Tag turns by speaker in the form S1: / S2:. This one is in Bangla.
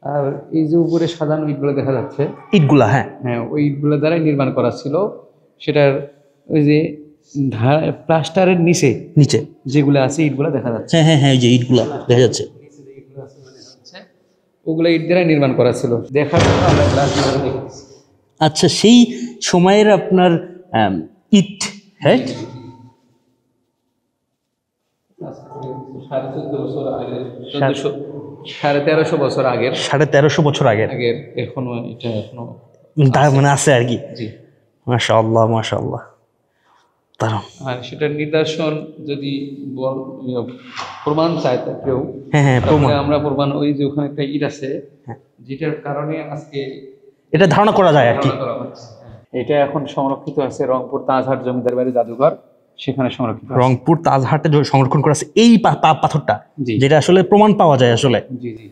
S1: আর এই যে উপরে সাজানো ইটগুলো দেখা যাচ্ছে,
S2: ইটগুলা, হ্যাঁ
S1: হ্যাঁ ওই ইটগুলো দ্বারাই নির্মাণ করা ছিল। সেটার ওই যে প্লাস্টারের নিচে
S2: নিচে
S1: যেগুলো আছে ইটগুলো দেখা যাচ্ছে,
S2: হ্যাঁ হ্যাঁ হ্যাঁ, এই যে ইটগুলা দেখা যাচ্ছে,
S1: ওগুলো ইট দ্বারাই নির্মাণ করা ছিল। দেখার জন্য আমরা গ্লাস দিয়ে দেখেছি।
S2: আচ্ছা, সেই সময়ের আপনার ইট, হ্যাঁ
S1: 1350 বছর আগের,
S2: 1350 বছর আগের
S1: আগের এখনো এটা এখনো
S2: মানে আছে আর কি।
S1: জি,
S2: মাশাআল্লাহ মাশাআল্লাহ, দারুণ।
S1: আর সেটার নিদর্শন যদি প্রমাণ চায় তা কেউ,
S2: হ্যাঁ হ্যাঁ, প্রমাণ,
S1: আমরা প্রমাণ ওই যে ওখানে একটা ইট আছে যেটার কারণে আজকে
S2: এটা ধারণা করা যায় আর কি।
S1: এটা এখন সংরক্ষিত আছে রংপুর তাজহাট জমিদার বাড়ি জাদুঘর, সেখানে সংরক্ষিত আছে।
S2: রংপুর তাজহাটে সংরক্ষণ করা আছে এই পাথরটা,
S1: জি।
S2: যেটা আসলে প্রমাণ পাওয়া যায় আসলে।
S1: জি জি।